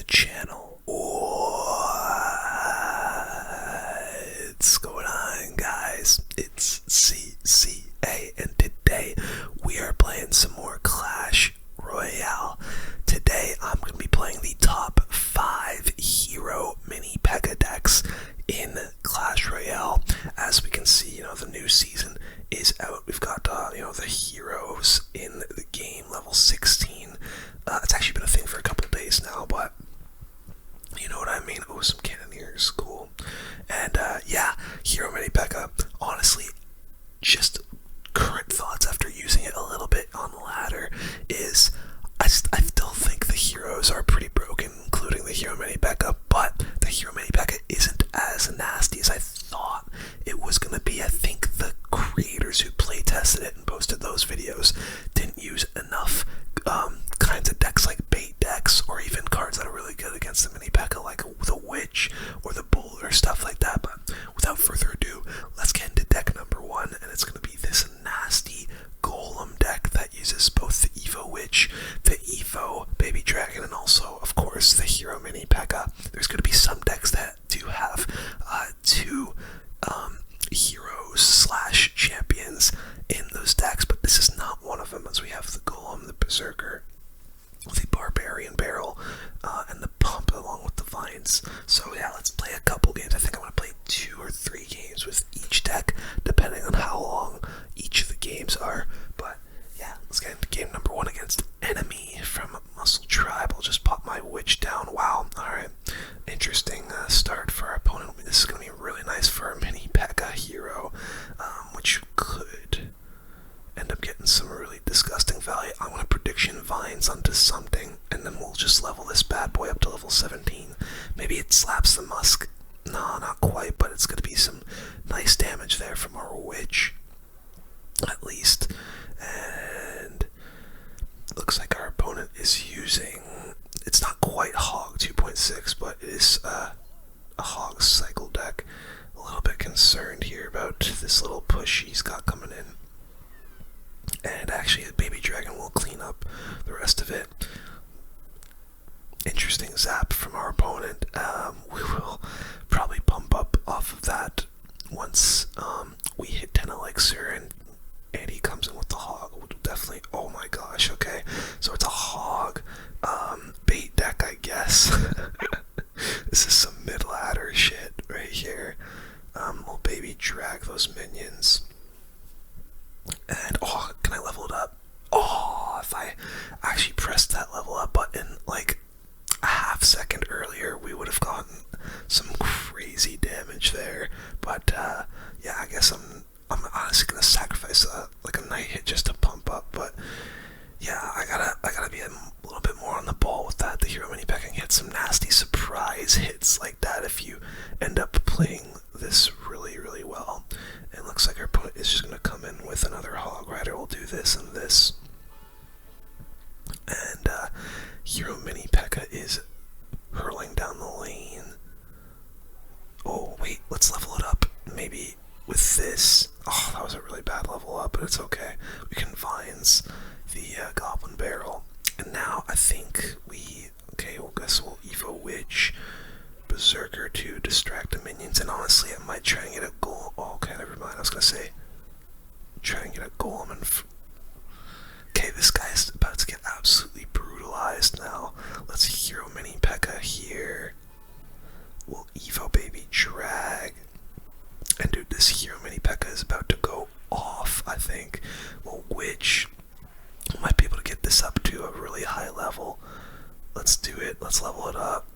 channel. What's going on, guys? It's CCA, and today we are playing some more Clash Royale. Today I'm going to be playing the top 5 hero mini PEKKA decks in Clash Royale. As we can see, the new season is out. We've got, the heroes in the game, level 16. It's actually been a thing for a couple days now, but you know what I mean. Oh, some cannoneers, cool. And hero mini PEKKA. Honestly, just current thoughts after using it a little bit on the ladder is I still think the heroes are pretty broken, including the hero mini PEKKA, but the hero mini PEKKA isn't as nasty as I thought it was going to be. I think the creators who play tested it and posted those videos didn't use enough kinds of decks like bait decks, or even cards that are really good against the mini PEKKA, like the witch or the bull or stuff like that. But without further ado, let's get into deck number 1, and it's going to be this nasty golem deck that uses both the Evo Witch, the Evo Baby Dragon, and also, of course, the hero mini PEKKA. There's going to be some decks that do have two heroes slash champions in those decks, but this is not one of them, as we have the golem, the berserker, the barbarian barrel, and the pump along with the vines. So yeah, let's play a couple games. I think I'm going to play 2 or 3 games with each deck, depending on how long each of the games are. But yeah, let's get into game number 1 against Enemy from Muscle Tribe. I'll just pop my witch down. Wow, alright. Interesting start for our opponent. This is going to be really nice for a mini PEKKA hero, which could end up getting some really disgusting value. I'm going to prediction vines onto something, and then we'll just level this bad boy up to level 17. Maybe it slaps the musk. No, not quite, but it's going to be some nice damage there from our witch, at least. And looks like our opponent is using, it's not quite Hog 2.6, but it is a Hog cycle deck. A little bit concerned here about this little push he's got coming in. And actually, the Baby Dragon will clean up the rest of it. Interesting zap from our opponent. We will probably pump up off of that once we hit 10 elixir and he comes in with the hog. We'll definitely, oh my gosh, okay. So it's a hog bait deck, I guess. This is some mid-ladder shit right here. We'll baby drag those minions. And, can I level it up? If I actually pressed that level up button like a half second earlier, we would have gotten some crazy damage there. But, yeah, I guess I'm honestly gonna sacrifice like a night hit just to pump up. But, yeah, I gotta be a little bit more on the ball with that. The hero mini PEKKA can get some nasty surprise hits like that if you end up playing this really, really well. And it looks like our opponent is just going to come in with another hog rider. We'll do this and this. And hero mini PEKKA is hurling down the lane. Oh, wait, let's level it up. Maybe with this. Oh, that was a really bad level up, but it's okay. We can vines the goblin barrel. And now I think we'll guess we'll Evo Witch Berserker to distract the minions, and honestly I might try and get a golem. Okay, never mind, I was gonna say try and get a golem and okay, this guy's about to get absolutely brutalized now. Let's hero mini PEKKA here. We'll Evo baby drag, and dude, this hero mini PEKKA is about to go off. I think well, witch might be able to get this up to a really high level. Let's do it. Let's level it up.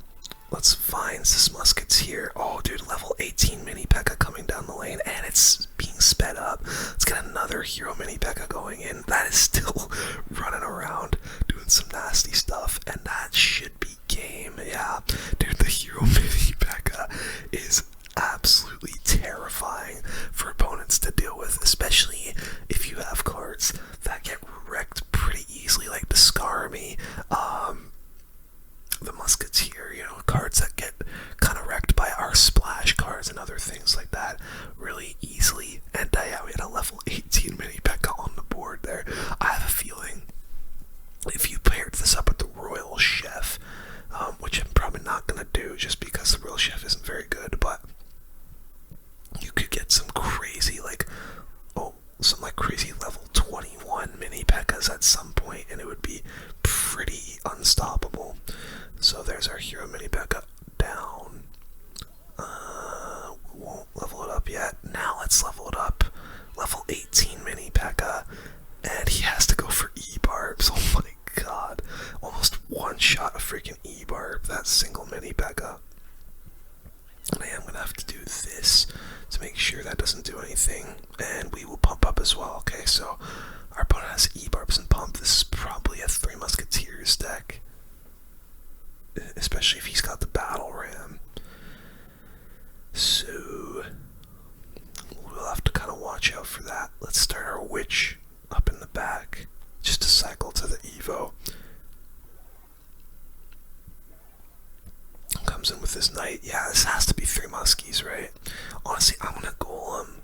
Let's find this muskets here. Oh, dude, level 18 mini PEKKA coming down the lane, and it's being sped up. Let's get another hero mini PEKKA going in. That is still running around doing some nasty stuff, and that should be game. Yeah, dude, the hero mini PEKKA is absolutely terrifying for opponents to deal with, especially if you have cards that get wrecked pretty easily, like the Scar Me, the Musketeer, cards that get kind of wrecked by our splash cards and other things like that really easily. And yeah, we had a level 18 mini PEKKA on the board there. I have a feeling if you paired this up with the Royal Chef, which I'm probably do, just because the real chef isn't very good, but you could get some crazy, like, some like crazy level 21 mini P.E.K.K.A.s at some point, and it would be pretty unstoppable. So there's our hero mini P.E.K.K.A down. We won't level it up yet. Now let's level it up. Level 18 mini P.E.K.K.A, and he has to go for E-Barbs. Oh my god. Almost one shot a freaking E-Barb, that single mini P.E.K.K.A. And I am going to have to do this to make sure that doesn't do anything, and we will pump up as well. Okay, so our opponent has E-Barbs and pump. This is probably a Three Musketeers deck, especially if he's got the Battle Ram. So we'll have to kind of watch out for that. Let's start our Witch up in the back, just to cycle to the Evo. Comes in with his Knight. Yeah, this has to be Three Muskies, right? Honestly, I'm gonna Golem,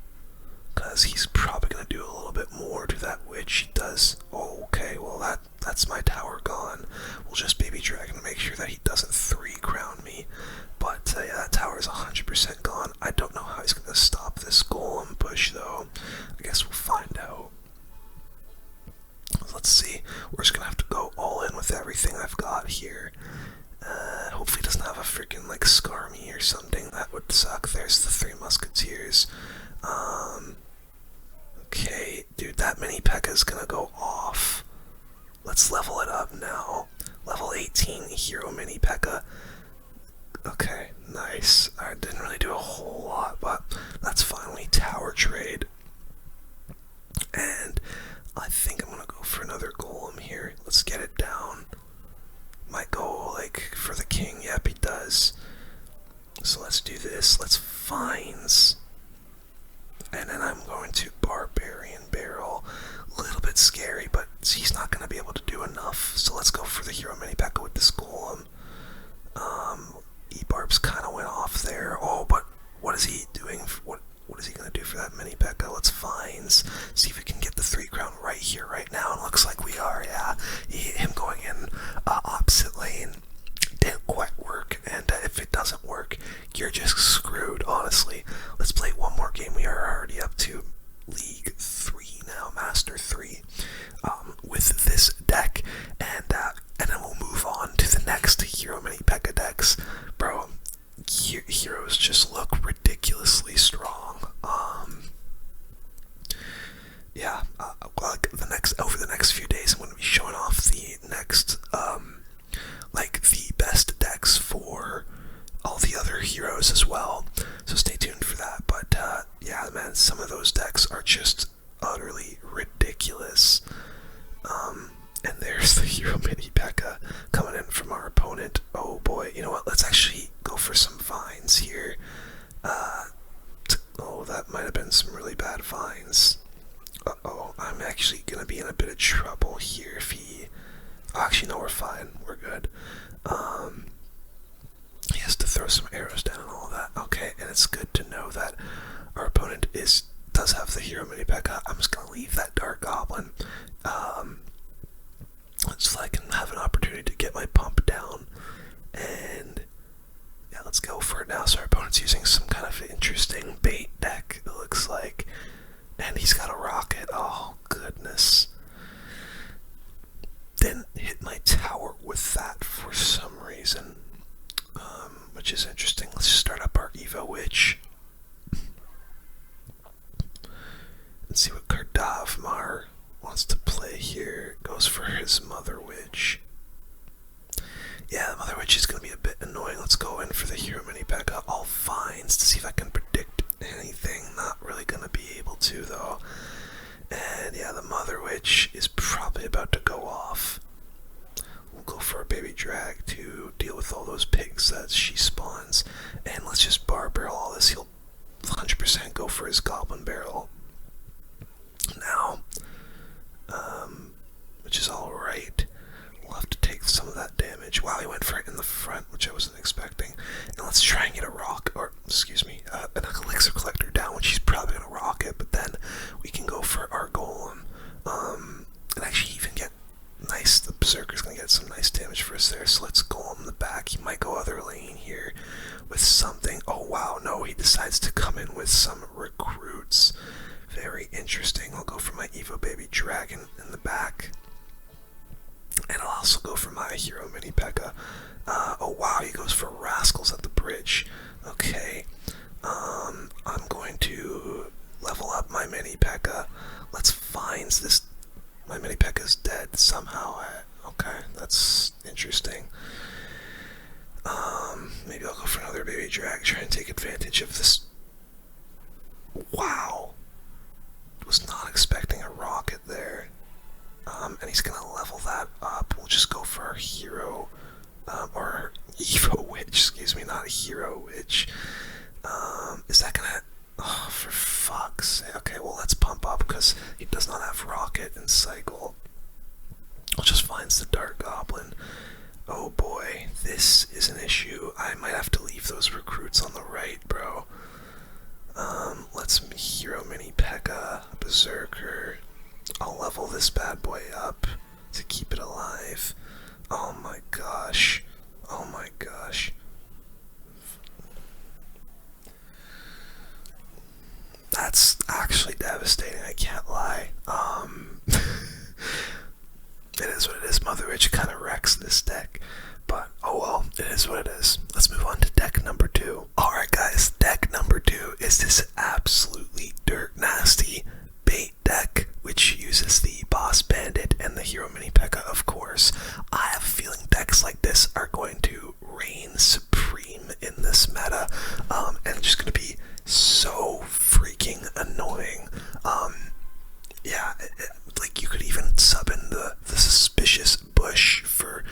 because he's probably gonna do a little bit more to that Witch. He does. Oh, okay, well that's my tower gone. We'll just Baby Dragon to make sure that he doesn't 3-crown me. But yeah, that tower is 100% gone. I don't know how he's gonna stop this Golem push, though. I guess we'll find out. Let's see. We're just gonna have to go all in with everything I've got here. Hopefully he doesn't have a freaking, like, Skarmy or something. That would suck. There's the Three Musketeers. Okay, dude, that mini P.E.K.K.A is gonna go off. Let's level it up now. Level 18 hero mini P.E.K.K.A. Okay, nice. I didn't really do a whole lot, but that's fine. We tower trade. And I think I'm gonna go for another Golem here. Let's get it down. Might go, like, for the king. Yep, he does. So let's do this. Let's Vines. And then I'm going to Barbarian Barrel. A little bit scary, but he's not going to be able to do enough. So let's go for the hero mini P.E.K.K.A with this Golem. E-Barbs kind of went off there. Oh, but what is he doing? What is he going to do for that mini P.E.K.K.A? Let's Vines. See if we can get the 3-crown right here, right now. And looks like we are, yeah. Him going in opposite lane didn't quite work. And if it doesn't work, you're just screwed, honestly. Let's play one more game. We are already up to League 3 now, Master 3, with this deck. And then we'll move on to the next hero mini P.E.K.K.A decks. Bro, heroes just look ridiculously strong. Yeah, like over the next few days, I'm going to be showing off the next, like, the best decks for all the other heroes as well. So stay tuned for that. But yeah, man, some of those decks are just utterly ridiculous. And there's the hero mini P.E.K.K.A coming in from our opponent. Oh boy, you know what? Let's actually go for some Vines here. Oh, that might have been some really bad Vines. Uh-oh, I'm actually gonna be in a bit of trouble here if he... Oh, actually, no, we're fine. We're good. He has to throw some arrows down and all that. Okay, and it's good to know that our opponent does have the hero mini P.E.K.K.A. I'm just gonna leave that Dark Goblin. So I can have an opportunity to get my pump down. And yeah, let's go for it now. So our opponent's using some kind of interesting bait deck, it looks like. And he's got a rocket. Oh, goodness. Didn't hit my tower with that for some reason. Which is interesting. Let's just start up our Evo Witch. Let's see what Kardavmar wants to play here. Goes for his Mother Witch. Yeah, the Mother Witch is going to be a bit annoying. Let's go in for the hero mini P.E.K.K.A. All Vines to see if I can predict anything. Not really going to be able to, though. And yeah, the Mother Witch is probably about to go off. We'll go for a Baby Drag to deal with all those pigs that she spawns. And let's just bar barrel all this. He'll 100% go for his Goblin Barrel now. Which is alright. We'll have to take some of that damage. Wow, he went for it in the front, which I wasn't expecting. And let's try and get a rock, or excuse me, an elixir collector down, which he's probably gonna rock it. But then we can go for our Golem, and actually even get nice. The Berserker's gonna get some nice damage for us there. So let's Golem in the back. He might go other lane here. with some recruits. Very interesting. I'll go for my Evo Baby Dragon in the back. And I'll also go for my Hero Mini P.E.K.K.A. Oh wow, he goes for Rascals at the bridge. Okay. I'm going to level up my Mini P.E.K.K.A. Let's find this. My Mini P.E.K.K.A. is dead somehow. Okay, that's interesting. Maybe I'll go for another Baby Drag, try and take advantage of this. Wow. Was not expecting a rocket there. And he's gonna level that up. We'll just go for our hero, or Evo Witch, excuse me, not a Hero Witch. Is that gonna, oh, for fuck's sake. Okay, well let's pump up because he does not have rocket and cycle. I'll just find the Dark Goblin. Oh boy, this is an issue. I might have to leave those recruits on the right, bro. Let's Hero Mini P.E.K.K.A. Berserker. I'll level this bad boy up to keep it alive. Oh my gosh. Oh my gosh. That's actually devastating, I can't lie. It is what it is. Mother Witch kind of wrecks this deck. But, oh well, it is what it is. Let's move on to deck number 2. Alright guys, deck number 2 is this absolutely dirt nasty bait deck, which uses the Boss Bandit and the Hero Mini P.E.K.K.A. of course. I have a feeling decks like this are going to reign supreme in this meta, and just going to be so freaking annoying. Yeah, like you could even sub in the suspicious bush for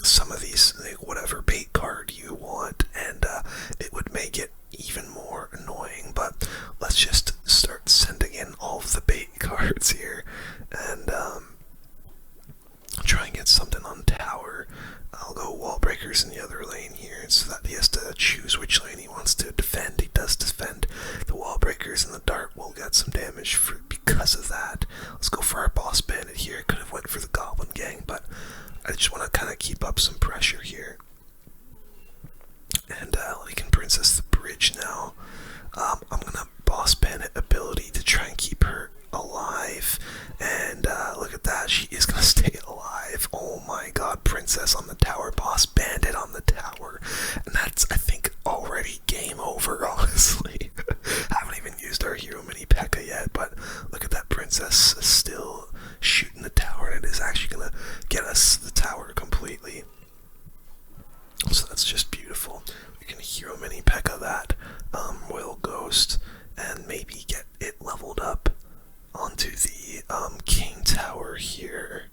some of these, like, whatever bait card you want, and it would make it even more annoying. But let's just start sending in all of the bait cards here, and try and get something on tower. I'll go wall breakers in the other lane here, so that he has to choose which lane he wants to defend. He does defend the wall breakers, and the dart will get some damage because of that. Let's go for our Boss Bandit here. Could have went for the Goblin Gang, but I just want to kind of keep up some pressure here. And we can Princess the Bridge now. I'm gonna Boss Bandit ability to try and keep her alive, and look at that, she is gonna stay alive. Oh my god, Princess on the tower, Boss Bandit on the tower, and that's, I think, already game over, honestly. Haven't even used our Hero Mini P.E.K.K.A. yet, but look at that, Princess still shooting the tower, and it is actually gonna get us the tower completely. So that's just beautiful. We can Hero Mini P.E.K.K.A. that Royal Ghost, and maybe get it leveled up onto the King Tower here.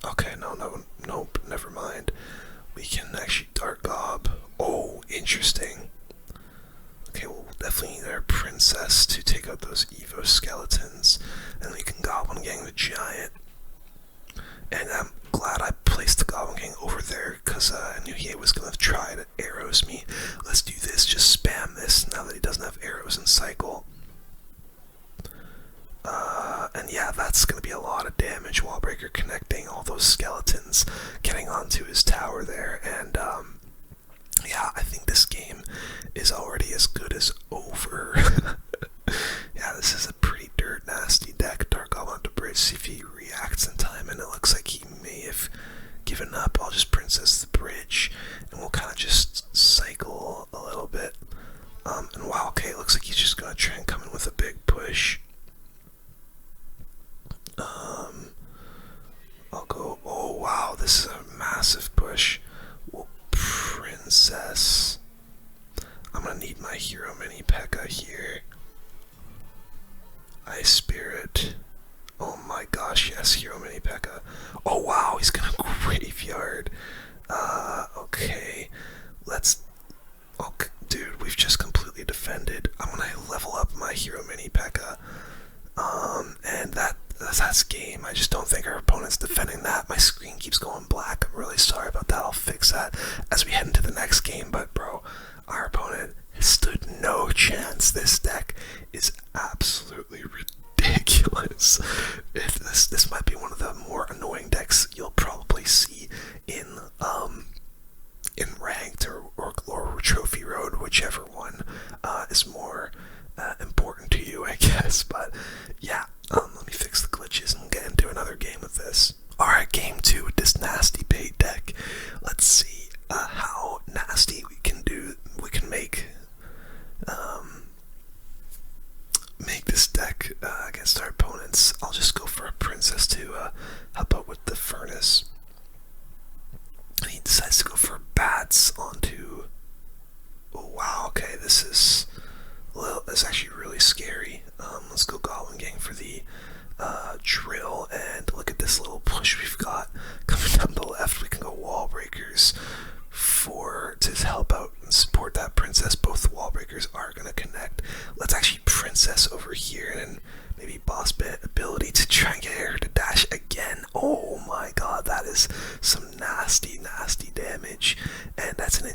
Okay, nope, never mind. We can actually Dark Gob. Oh, interesting. Okay, we'll definitely need our Princess to take out those Evo skeletons, and we can Goblin Gang the Giant. And I'm glad I placed the Goblin Gang over there, because I knew he was going to try to arrows me. Let's do this, just spam this now that he doesn't have arrows in cycle. And yeah, that's going to be a lot of damage. Wallbreaker connecting all those skeletons, getting onto his tower there, and yeah, I think this game is already as good as over. Yeah, this is a pretty dirt nasty deck. Dark Goblin on the bridge, see if he reacts in time, and it looks like he may have given up. I'll just Princess the Bridge, and we'll kind of just cycle a little bit. And wow, okay, it looks like he's just going to try and come in with a big push. I'll go, oh wow, this is a massive push. Well, Princess. I'm gonna need my Hero Mini P.E.K.K.A. here. Ice Spirit. Oh my gosh, yes, Hero Mini P.E.K.K.A. Oh wow, he's gonna Graveyard. Okay, let's, okay, dude, we've just completely defended. I'm gonna level up my Hero Mini P.E.K.K.A. And that's game. I just don't think our opponent's defending that. My screen keeps going black. I'm really sorry about that. I'll fix that as we head into the next game. But bro, our opponent stood no chance. This deck is absolutely ridiculous. This might be one of the more annoying decks you'll probably see in ranked or trophy road, whichever one is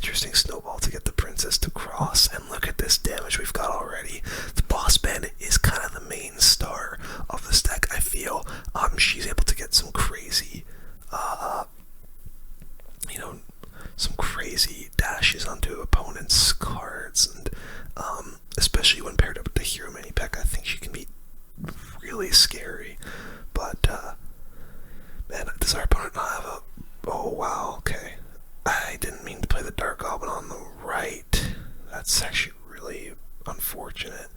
interesting snowball to get the princess to cross, and look at this damage we've got already. The boss bandit is kind of the main star of this deck, I feel. She's able to get some crazy, some crazy dashes onto opponents' cards, and especially when paired up with the Hero Mini Pekka, I think she can be really scary. But man, does our opponent not have a... Oh wow, okay. I didn't mean to play the Dark Goblin on the right. That's actually really unfortunate.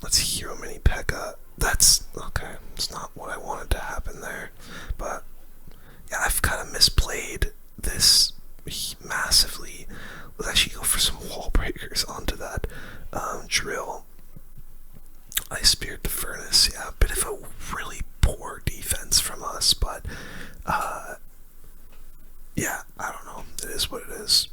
Let's Hero Mini Pekka. That's okay. It's not what I wanted to happen there. But yeah, I've kind of misplayed this massively. Let's actually go for some wall breakers onto that drill. I speared the furnace. Yeah, a bit of a really poor defense from us, but yeah, I don't know. It is what it is.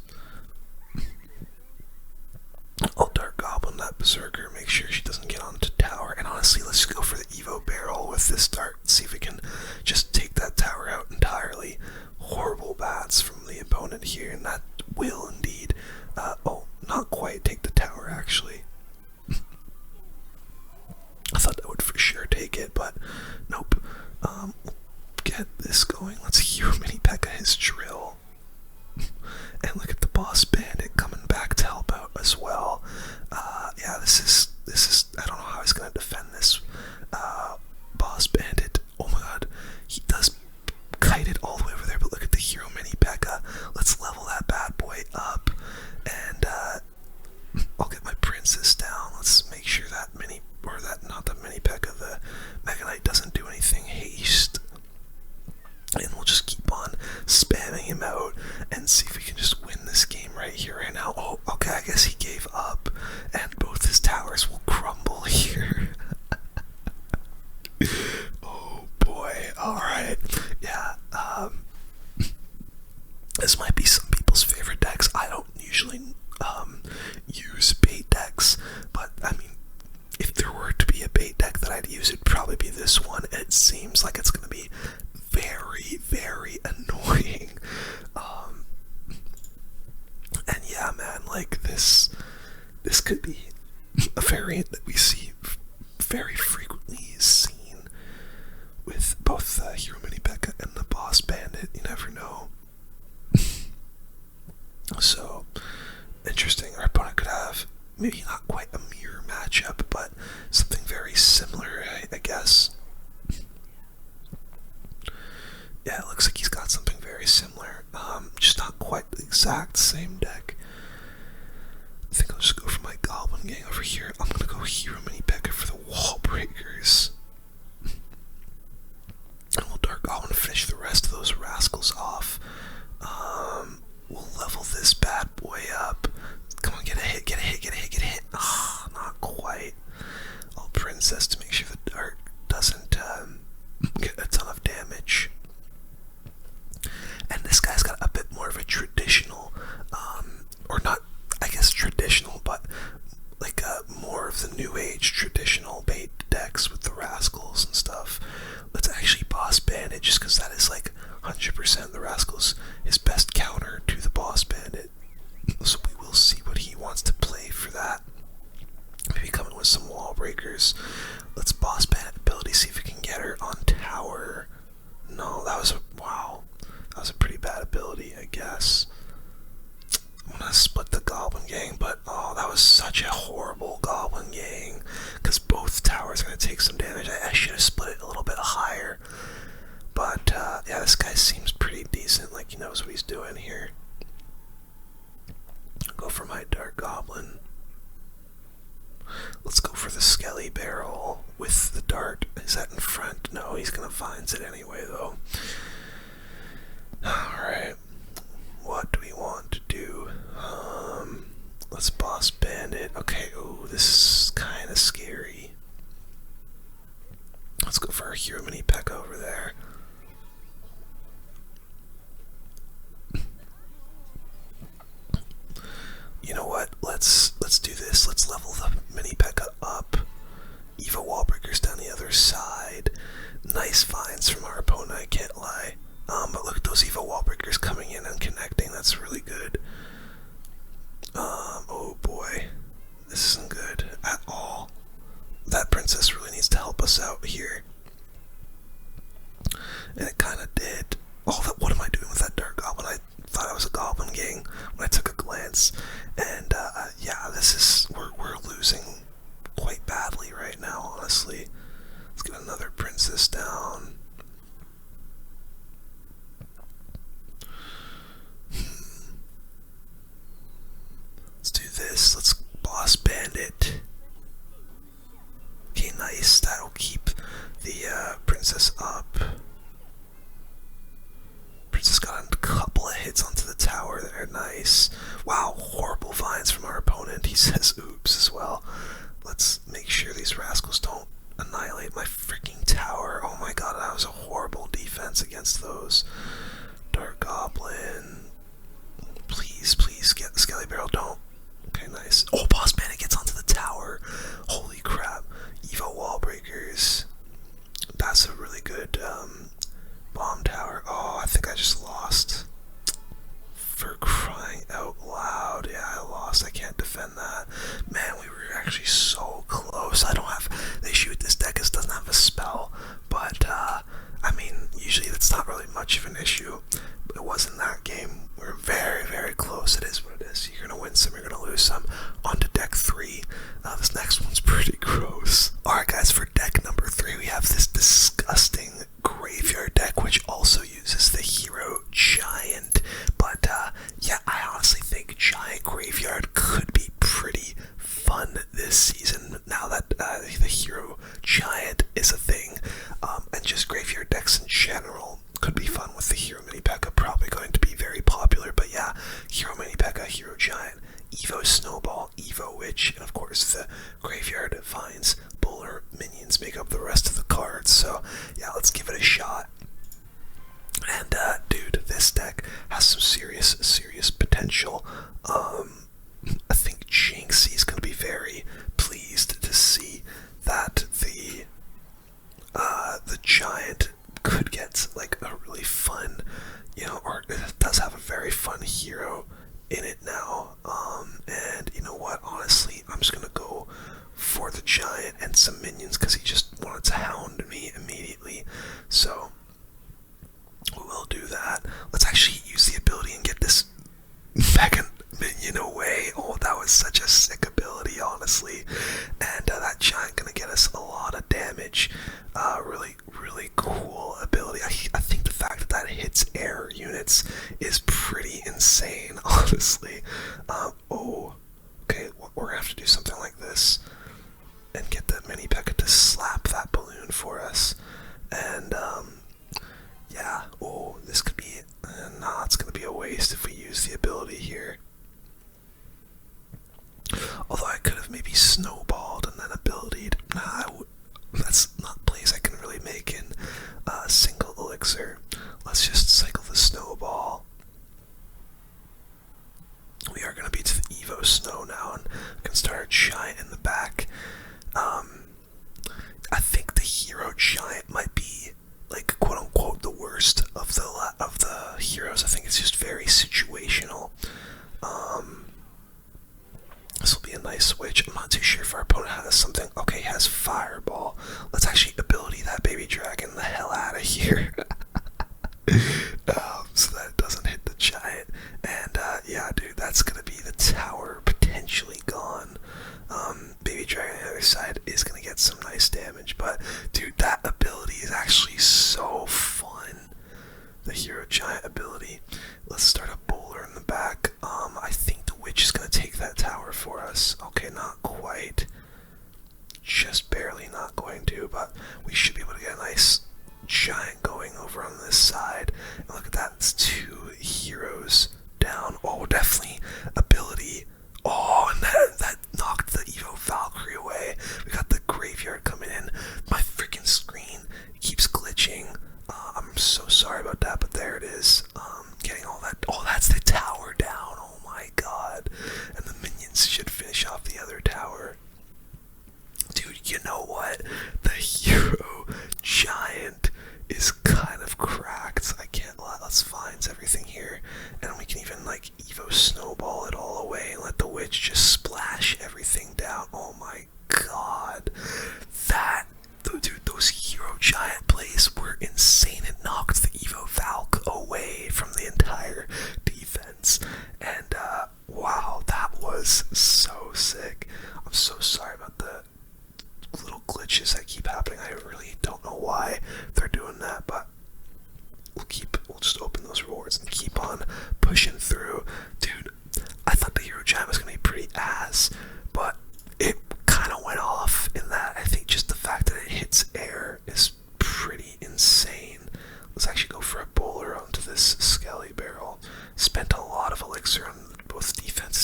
I'll Dark Goblin that Berserker, make sure she doesn't get onto tower, and honestly, let's go for the Evo Barrel with this dart, see if we can just take that tower out entirely. Horrible bats from the opponent here, and that will indeed, oh, not quite take the tower actually. I thought that would for sure take it, but nope. Get this going. Let's Hero Mini Pekka his drill. And look at the boss bandit coming back to help out as well. Yeah, this is I don't know how he's gonna defend this boss bandit. Oh my god, he does kite it all the way over there, but look at the Hero Mini Pekka. Let's level that bad boy up, and I'll get my princess down. Let's make sure that not the Mini Pekka, the Mega Knight doesn't do anything haste. And we'll just keep on spamming him out and see if we can just win this game right here, right now. Oh, okay, I guess he gave up, and both his towers will crumble here. Oh boy, alright. Yeah, this might be some people's favorite decks. I don't usually use bait decks, but I mean, if there were to be a bait deck that I'd use, it'd probably be this one. It seems like it's going to be very, very annoying. And yeah, man, like this could be a variant that we see very frequently seen with both Hero Mini Pekka and the Boss Bandit. You never know. So interesting. Our opponent could have maybe not quite a mirror matchup, but something very similar, I guess. Yeah, it looks like he's got something very similar, just not quite the exact same deck. I think I'll just go for my Goblin Gang over here. I'm gonna go Hero Mini Pekka for the Wall Breakers. And we'll Dark Goblin finish the rest of those rascals off. We'll level this bad boy up. Come on, get a hit, get a hit, get a hit, get a hit. Ah, not quite. I'll Princess to make sure the dart doesn't get a ton of damage. And this guy's got a bit more of a traditional, or not, I guess traditional, but like more of the new age traditional bait decks with the rascals and stuff. Let's actually Boss Bandit, just because that is like 100% the rascals, his best counter to the Boss Bandit. So we will see what he wants to play for that. Maybe coming with some wall breakers. Let's Boss Bandit ability, see if we can get her on tower. No, that was wow. That was a pretty bad ability, I guess. I'm gonna split the Goblin Gang, but oh, that was such a horrible Goblin Gang, because both towers are gonna take some damage. I should have split it a little bit higher, but yeah, this guy seems pretty decent, like he knows what he's doing here. I'll go for my Dark Goblin. Let's go for the Skelly Barrel with the dart. Is that in front? No, he's gonna find it anyway, though. Alright, what do we want to do? Let's Boss Bandit. Okay, ooh, this is kind of scary. Let's go for our Hero Mini Pekka over there. You know what? Let's do this. Let's level the Mini Pekka up. Eva Wallbreaker's down the other side. Nice finds from our opponent, I can't lie. But look at those Eva Wallbreakers coming in and connecting. That's really good. gang when I took a glance. And yeah, we're losing quite badly right now, honestly. Let's get another princess down. Let's do this. Let's boss bandit. Okay, nice. That'll keep the princess up. Princess got a couple of hits onto the tower there. Nice. Wow, horrible vines from our opponent. He says oops as well. Let's make sure these rascals don't annihilate my freaking tower. Oh my god, that was a horrible defense against those. Dark Goblin. Please, please, get the Skelly Barrel. Don't. Okay, nice. Oh, Boss Bandit gets onto the tower. Holy crap. Evo Wall Breakers. That's a really good bomb tower. Oh, I think I just lost. For crying out loud. Yeah, I lost. I can't defend that. Man, we were actually so close. I don't have the issue with this deck is it doesn't have a spell, but I mean, usually that's not really much of an issue, but it was in that game. We're very, very close. It is what it is. You're gonna win some, you're gonna lose some. On to deck 3. This next one's pretty gross. Alright guys, for deck number 3 we have this disgusting graveyard deck, which also uses the hero giant. But yeah, I honestly think giant graveyard could be pretty fun this season now that the hero giant is a thing, and just graveyard decks in general could be fun with the hero mini PEKKA. Probably going to be very popular, but yeah, hero mini PEKKA, hero giant, Evo Snowball, Evo Witch, and of course the graveyard vines, bowler minions make up the rest of the cards. So yeah, let's give it a shot. And dude, this deck has some serious potential. I think Jinxie is going to be very pleased to see that the giant could get like a really fun, you know, or it does have a very fun hero in it now. And you know what? Honestly, I'm just gonna go for the giant and some minions because he just wanted to hound me immediately. So we will do that. Let's actually use the ability and get this second minion away. Oh, that was such a sick ability, honestly. And that giant gonna get us a lot of damage. Really cool ability. I think the fact that hits air units is pretty insane, honestly. Oh, okay, we're gonna have to do something like this and get the mini PEKKA to slap that balloon for us. And yeah, oh, this could be, nah, it's gonna be a waste if we use the ability here. Although I could have maybe snowballed and then abilitied. Nah, that's not plays I can really make in single elixir. Let's just cycle the snowball. We are gonna be to the Evo Snow now and can start our giant in the back. I think the hero giant might be like quote unquote the worst of the heroes. I think it's just very situational. This will be a nice switch. I'm not too sure if our opponent has something. Okay, he has Fireball. Let's actually ability that baby dragon the hell out of here. So that it doesn't hit the giant. And yeah, dude, that's gonna be the tower potentially gone. Baby dragon on the other side is gonna get some nice damage, but dude, that ability is actually so fun. The hero giant ability. Let's start a bowler in the back. I think the witch is gonna take that tower for us. Okay, not quite. Just barely not going to, but we should be able to get a nice giant going over on this side. And look at that, it's 2 heroes down. Oh, definitely ability. Oh, and that knocked the Evo Valkyrie away. We got the graveyard coming in. My freaking screen keeps glitching. I'm so sorry about that, but there it is. Getting all that. Oh, that's the tower down. Oh my god. And the minions should finish off the other tower. Dude, you know what? The hero giant is kind of cracked. I can't lie. Let's find everything here. And we can even like Evo Snowball it all away and let the witch just splash everything down. Oh my god. Dude, those hero giant plays were insane. It knocked the Evo Valk away from the entire defense.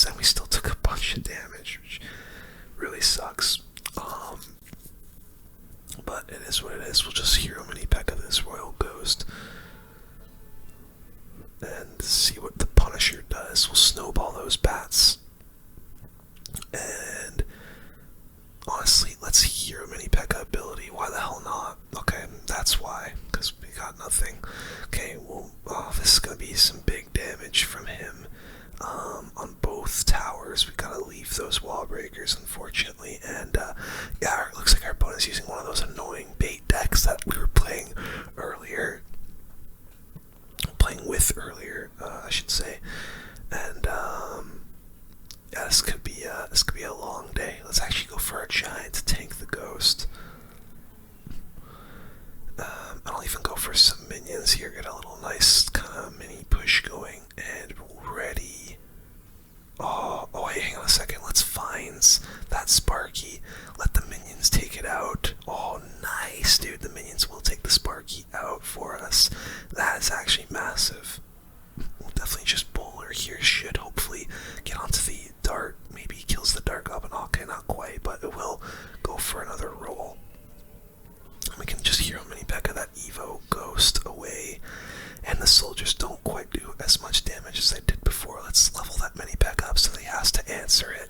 and we still took a bunch of damage, which really sucks. But it is what it is. We'll just hero mini P.E.K.K.A this Royal Ghost and see what the Punisher does. We'll snowball those bats. And honestly, let's hero mini P.E.K.K.A ability. Why the hell not? Okay, that's why. Because we got nothing. Okay, well, this is going to be some big damage from him. On both towers, we gotta leave those wall breakers, unfortunately, and yeah, it looks like our opponent's using one of those annoying bait decks that we were playing with earlier, I should say, and yeah, this could be a long day. Let's actually go for our giant to tank the ghost. I'll even go for some minions here, get a little nice kind of mini push going, and ready. Oh wait, hang on a second. Let's find that Sparky. Let the minions take it out. Oh, nice, dude. The minions will take the Sparky out for us. That is actually massive. We'll definitely just bowler here. Should hopefully get onto the dart. Maybe he kills the Dart Goblin. Okay, not quite, but it will go for another roll. We can just hero mini P.E.K.K.A that Evo Ghost away, and the soldiers don't quite do as much damage as they did before. Let's level that mini P.E.K.K.A up so he has to answer it.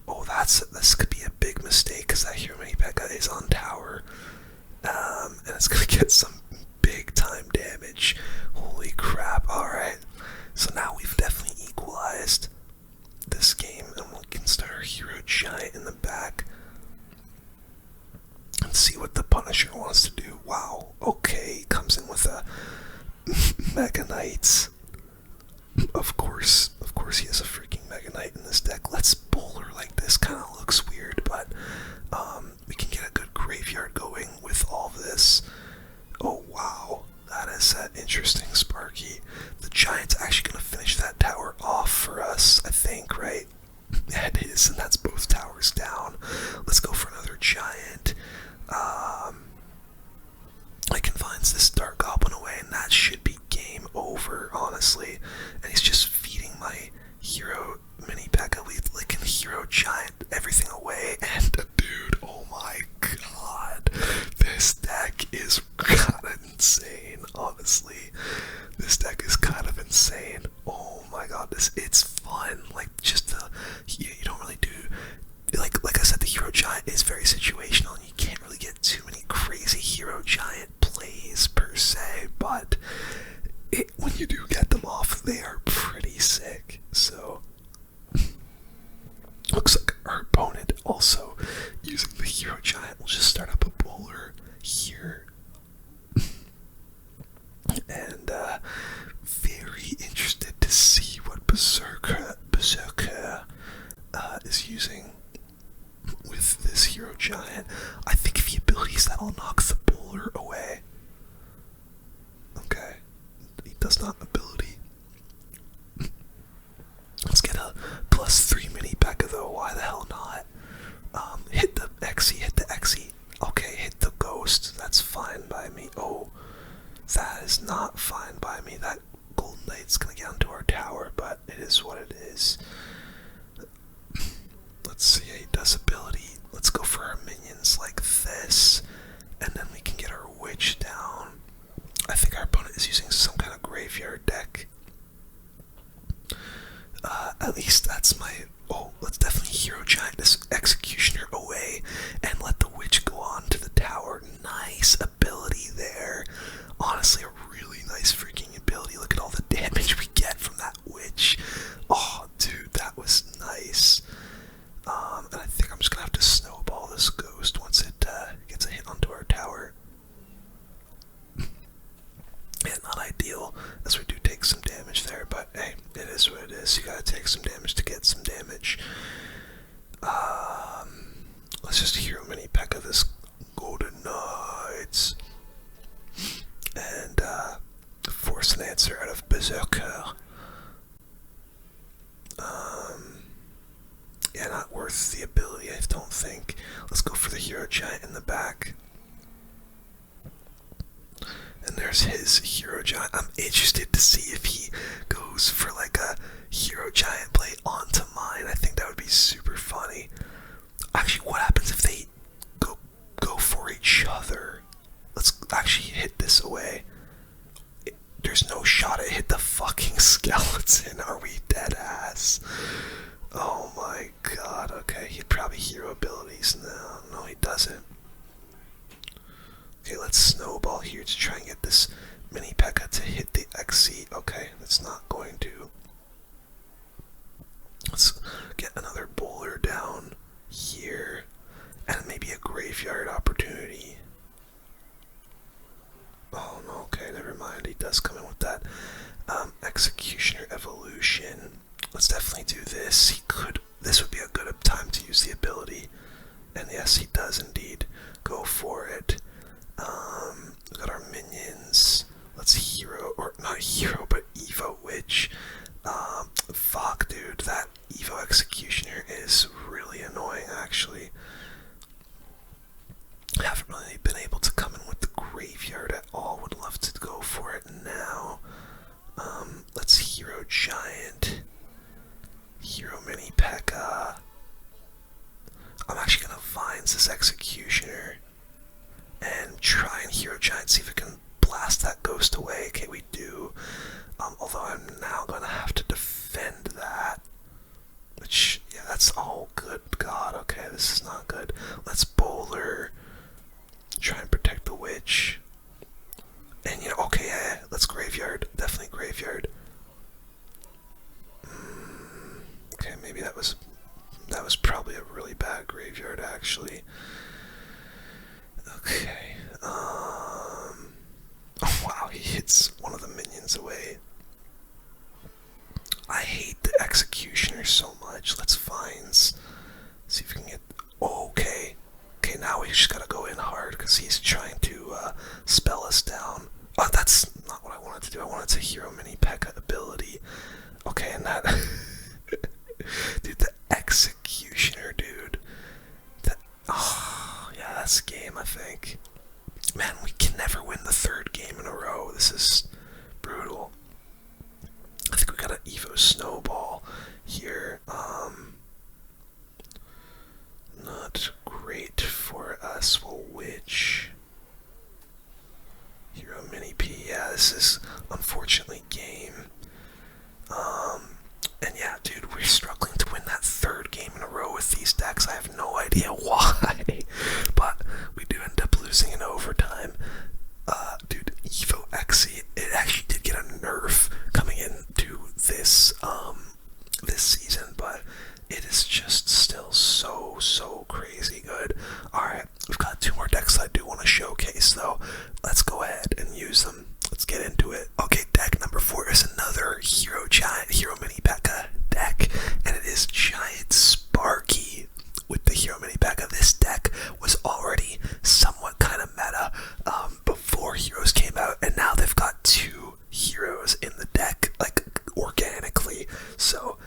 Oh, this could be a big mistake because that hero mini P.E.K.K.A is on tower, and it's gonna get some big time damage. Holy crap! All right, so now we've definitely equalized this game, and we can start our hero giant in the back. And see what the Punisher wants to do. Wow, okay, comes in with a Mega Knight. Of course he has a freaking Mega Knight in this deck. Let's bowler like this. Kind of looks weird, but we can get a good graveyard going with all this. Oh wow, that is an interesting Sparky. The Giant's actually going to finish that tower off for us, I think, right? Yeah, it is, and that's both towers down. Let's go for another Giant. Like confines this Dart Goblin away, and that should be game over, honestly. And he's just feeding my hero mini P.E.K.K.A. We can hero giant everything away, and dude, oh my god, this deck is kind of insane. Honestly, this deck is kind of insane. Oh my god, it's fun. Like just you don't really do. Like I said, the hero giant is very situational, and you can't really get too many crazy hero giant plays per se, but when you do get them off, they are pretty sick. So looks like our opponent also using the hero giant. We'll just start up a bowler here, and very interested to see what Berserker is using with this hero giant. I think if he abilities, that'll knock the bowler away. Okay, he does not ability. Let's get a +3 mini P.E.K.K.A though. Why the hell not? Hit the Xe. Okay, hit the ghost. That's fine by me. Oh, that is not fine by me. That Golden Knight's gonna get onto our tower, but it is what it is. Let's see, he does ability. Let's go for our minions like this, and then we can get our witch down. I think our opponent is using some kind of graveyard deck. At least that's my... Oh, let's definitely hero giant this executioner away and let the witch go on to the tower. Nice ability there. Honestly, a really nice freaking ability. Look at all the damage we get from that witch. Oh, dude, that was nice. And I think I'm just gonna have to snowball this ghost once it gets a hit onto our tower. Yeah, not ideal, as we do take some damage there, but hey, it is what it is. You gotta take some damage to get some damage. Let's just hero mini P.E.K.K.A this Golden Knights, and force an answer out of Berserker. Yeah, not worth the ability, I don't think. Let's go for the hero giant in the back. And there's his hero giant. I'm interested to see if he goes for like a hero giant skeleton. Are we dead ass? Oh my god, okay, he'd probably hero abilities now. No, he doesn't. Okay, let's snowball here to try and get this mini P.E.K.K.A to hit the XC. Okay, that's not going to. Let's get another bowler down here. And maybe a graveyard opportunity. Oh no, okay, never mind. He does come in with that Executioner Evolution. Let's definitely do this. This would be a good time to use the ability. And yes, he does indeed go for it. We got our minions. Let's hero, or not hero, but Evo Witch. Fuck, dude, that Evo Executioner is really annoying, actually. I haven't really been able to come in with the graveyard at all. Would love to go for it now. Let's hero Giant. Hero Mini P.E.K.K.A. I'm actually gonna Vines this Executioner and try and hero Giant, see if I can blast that ghost away. Okay, we do. Although I'm now gonna have to defend that. Which, yeah, that's all good. God, okay, this is not good. Let's bowler. Try and protect the witch. And, you know, okay, yeah, let's graveyard. Definitely graveyard. Okay, maybe that was probably a really bad graveyard, actually. Okay, oh wow, he hits one of the minions away. I hate the Executioner so much. Let's Vines. See if we can get, okay. Okay, now we just gotta go in hard because he's trying to spell us down. Oh, that's not what I wanted to do. I wanted to hero Mini P.E.K.K.A ability. Okay, and that dude, the Executioner, dude. Oh, yeah, that's the game, I think. Man, we can never win the third game in a row. This is brutal. I think we got an Evo Snowball here. Not great for us. Well, which Hero Mini P? Yeah, this is unfortunately game. And yeah, dude, we're struggling to win that third game in a row with these decks. I have no idea why, but we do end up losing in overtime. Dude, Evo Xe, it actually did get a nerf coming into this this season, but it is just still so crazy good. Alright, we've got two more decks that I do want to showcase though. Let's go ahead and use them. Let's get into it. Okay, deck number 4 is another Hero Giant, Hero Mini P.E.K.K.A deck, and it is Giant Sparky with the Hero Mini P.E.K.K.A. This deck was already somewhat kind of meta before Heroes came out, and now they've got two Heroes in the deck, like, organically. So,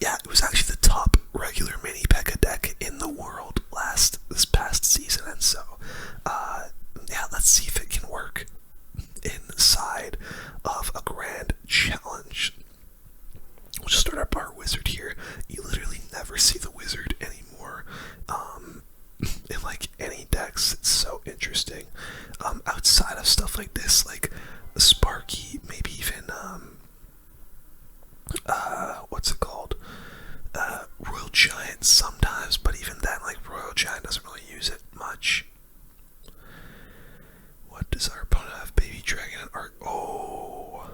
yeah, it was actually the top regular Mini P.E.K.K.A deck in the world this past season, and so, yeah, let's see if it can work inside of a grand challenge. We'll just start up our wizard here. You literally never see the wizard anymore in like any decks. It's so interesting. Outside of stuff like this, like Sparky, maybe even what's it called? Royal Giant sometimes, but even then, like, Royal Giant doesn't really use it much. What does our opponent have? Baby Dragon and Art. Oh,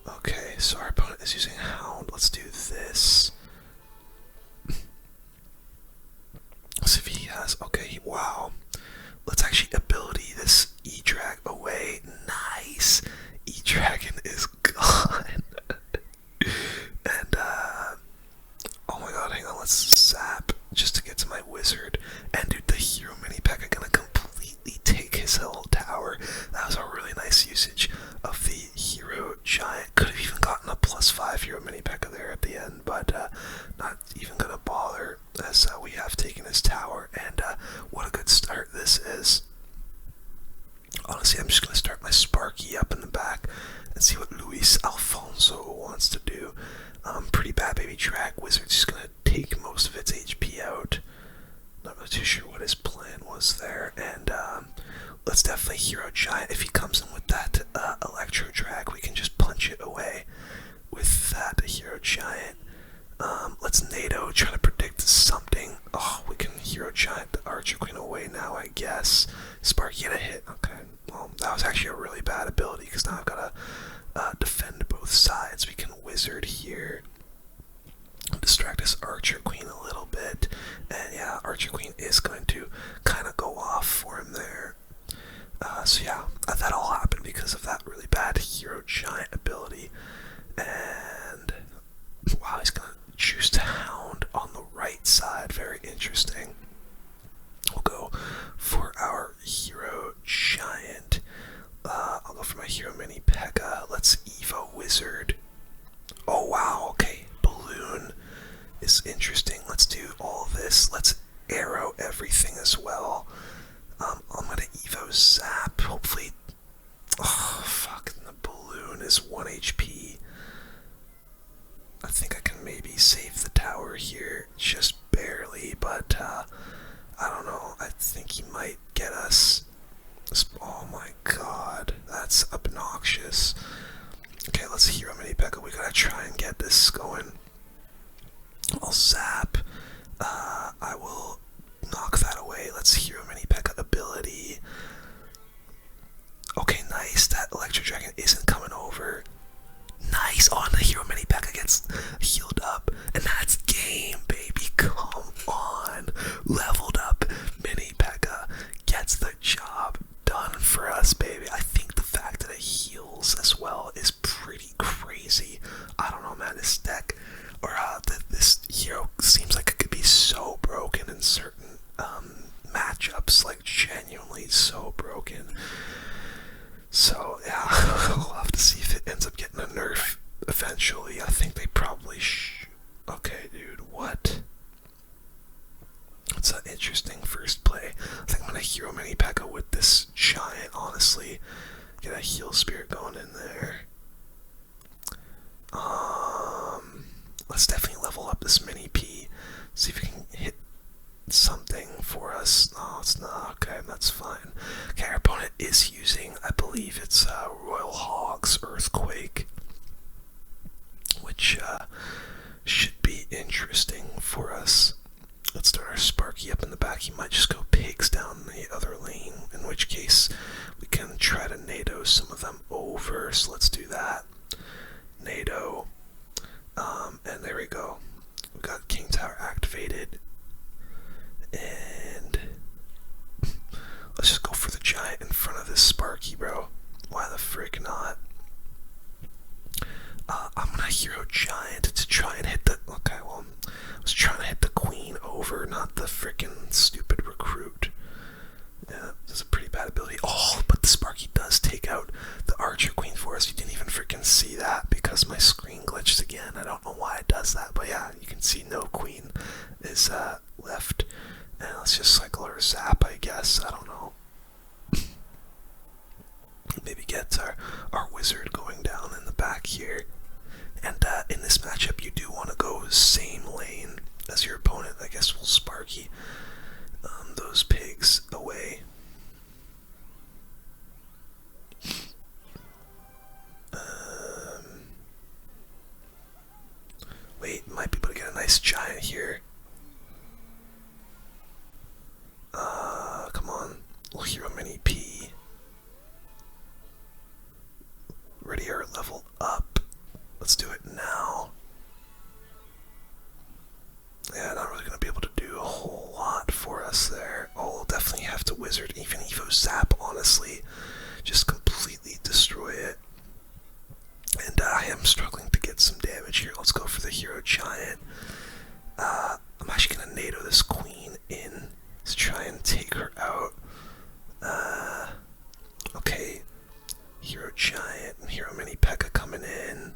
okay, so our opponent is using Hound. Let's do this. Let's see if he has, okay, wow. Let's actually ability this E-Drag away. Nice. E-Dragon is gone. And, oh my god, hang on, let's zap just to get to my wizard. And dude, the Hero Mini P.E.K.K.A gonna completely take his whole tower. That was a really nice usage of the Hero Giant. Could have even gotten a +5 Hero Mini P.E.K.K.A there at the end, but not even gonna bother, as we have taken his tower. And what a good start this is. Honestly, I'm just gonna start my Sparky up in the back and see what Luis Alfonso wants to do. Pretty bad baby drag. Wizard's just gonna take most of its HP out. Not really too sure what his plan was there. And let's definitely Hero Giant. If he comes in with that Electro Drag, we can just punch it away. trying to predict something. Oh, we can hero giant the archer queen away now, I guess. Sparky had a hit. Okay, well, that was actually a really bad ability because now I've got to defend both sides. We can wizard here, distract this archer queen a little bit, and yeah, archer queen is going to kind of go off for him there. So yeah, that all happened because of that really bad hero giant ability. And wow, he's gonna choose to hound on the right side. Very interesting. We'll go for our hero giant. I'll go for my hero mini PEKKA. Let's Evo wizard. Oh wow, okay, balloon is interesting. Let's do all this. Let's arrow everything as well. I'm gonna Evo zap. Hopefully, oh fuck, the balloon is 1 HP. I think I can maybe save the tower here, just barely, but I don't know. I think he might get us. Oh my god, that's obnoxious. Okay, let's hero mini PEKKA. We gotta try and get this going. I'll zap. I will knock that away. Let's hero mini PEKKA ability. Okay, nice. That electro dragon isn't coming over. Nice. On the hero mini PEKKA gets healed up, and that's game, baby. Come on, leveled up mini PEKKA gets the job done for us, baby. I think the fact that it heals as well is pretty crazy. I don't know, man. This deck, or this hero seems like it could be so broken in certain matchups, like genuinely so broken. So yeah, we'll have to see if it ends up getting a nerf eventually. I think they probably Okay, dude, what? It's an interesting first play. I think I'm gonna hero mini PEKKA with this giant, honestly. Get a heal spirit going in there. Let's definitely level up this mini P. See if we can hit something for us. No, it's not. Okay, that's fine. Okay, our opponent is using, I believe it's Royal Hog's Earthquake, which should be interesting for us. Let's start our Sparky up in the back. He might just go pigs down the other lane, in which case we can try to NATO some of them over. So let's do that. NATO. And there we go. We got King Tower activated. And let's just go for the giant in front of this Sparky, bro. Why the frick not? I'm gonna hero giant to try and hit the. Okay, well, I was trying to hit the queen over, not the frickin' stupid recruit. Yeah, that's a pretty bad ability. Oh, but the Sparky does take out the archer queen for us. You didn't even frickin' see that because my screen glitched again. I don't know why it does that, but yeah, you can see no queen is left. And let's just cycle our zap, I guess. I don't know. Maybe get our wizard going down in the back here. And in this matchup, you do want to go same lane as your opponent. I guess we'll Sparky those pigs away. Wait, might be able to get a nice giant here. Come on. We'll hero mini P. Ready our level up. Let's do it now. Yeah, not really gonna be able to do a whole lot for us there. Oh, we'll definitely have to wizard, even Evo Zap, honestly. Just completely destroy it. And I am struggling to get some damage here. Let's go for the hero giant. I'm actually gonna NATO this queen in to try and take her out. Okay. Hero giant and hero mini PEKKA coming in.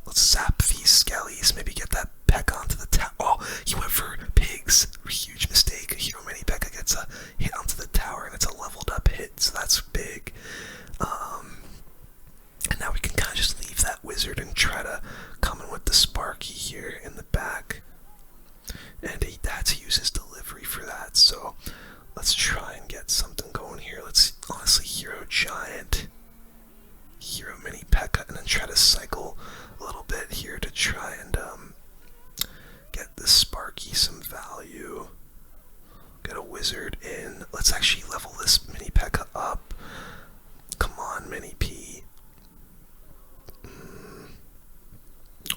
Let's zap these skellies. Maybe get that PEKKA onto the tower. Oh, he went for pigs. Huge mistake. Hero mini PEKKA gets a hit onto the tower, and it's a leveled up hit, so that's big. And now we can kind of just leave that wizard and try to come in with the Sparky here in the back. And he had to use his delivery for that, so let's try and get something going here. Let's honestly hero giant, hero mini PEKKA, and then try to cycle a little bit here to try and wizard in. Let's actually level this mini P.E.K.K.A up. Come on, mini P.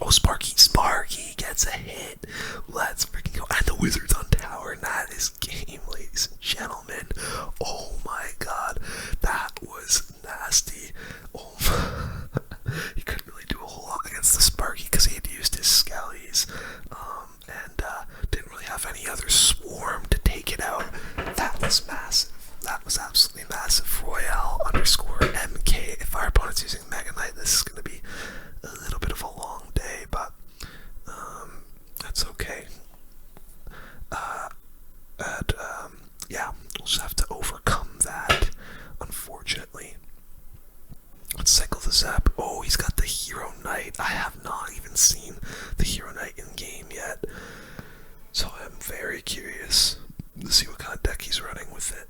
Oh, Sparky gets a hit. Let's freaking go. And the wizard's on tower, and that is game, ladies and gentlemen. Oh my god, that was nasty. Oh, he couldn't really do a whole lot against the Sparky because he had used his Skellies, and didn't really have any other swarm to take it out. That was massive. That was absolutely massive. Royale _MK. If our opponent's using Mega Knight, this is going to be a little bit of a long day, but that's okay. Yeah, we'll just have to overcome that, unfortunately. Let's cycle the Zap. Oh, he's got the Hero Knight. I have not even seen the Hero Knight in game yet, so I'm very curious to see what kind of deck he's running with it.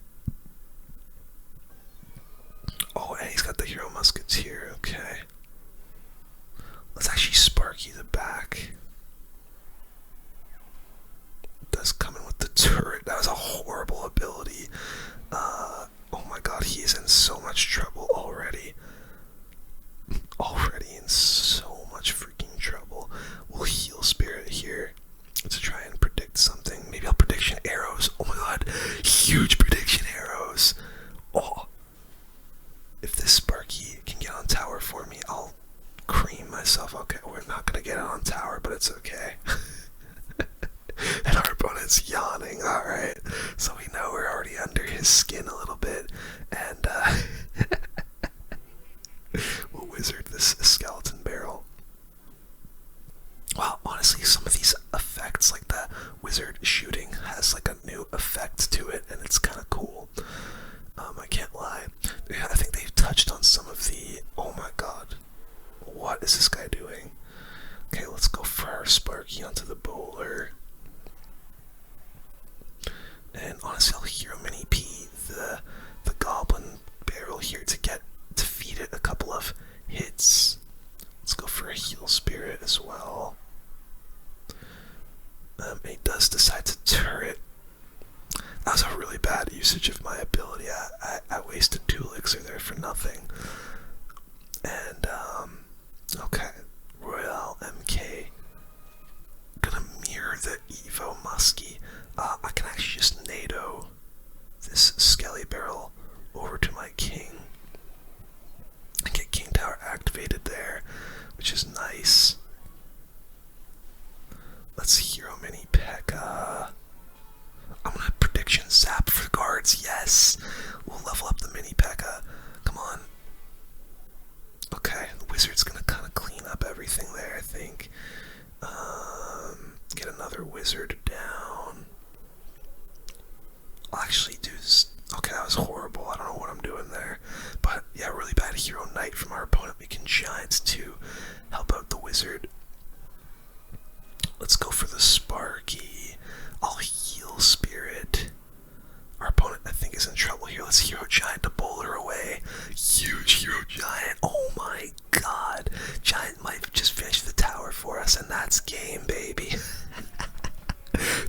Oh, and he's got the Hero Musketeer. Okay. Let's actually Sparky the back. It does come in with the turret. That was a horrible ability. Oh my god, he is in so much trouble already. Already in so much freaking trouble. We'll heal Spirit here to try and predict something. Maybe I'll prediction arrows. Oh my god, huge prediction arrows. Oh, if this Sparky can get on tower for me, I'll cream myself. Okay, we're not gonna get on tower, but it's okay. And our opponent's yawning. Alright, so we know we're already under his skin a little bit, and we'll wizard this skeleton barrel. Wow, honestly, some of these effects, like the wizard shooting, has like a new effect to it, and it's kind of cool. I can't lie. I think they've touched on some of the... Oh my god. What is this guy doing? Okay, let's go for our Sparky onto the bowler. And honestly, I'll Hero Mini P the Goblin barrel here to feed it a couple of hits. Let's go for a Heal Spirit as well. He does decide to turret. That was a really bad usage of my ability. I wasted 2 elixir there for nothing. And, okay. Royale MK. Gonna mirror the Evo Muskie. I can actually just NATO this Skelly Barrel over to my King. And get King Tower activated there, which is nice. Let's Hero Mini P.E.K.K.A. I'm gonna prediction Zap for guards. Yes, we'll level up the mini P.E.K.K.A. Come on. Okay, the wizard's gonna kind of clean up everything there, I think. Get another wizard down. I'll actually do this. Okay, that was horrible. I don't know what I'm doing there, but yeah, really bad Hero Knight from our opponent. We can Giants to help out the wizard. Let's go for the Sparky. I'll heal Spirit. Our opponent, I think, is in trouble here. Let's Hero Giant to bowler away. Huge Hero Giant. Oh my god. Giant might just finish the tower for us, and that's game, baby.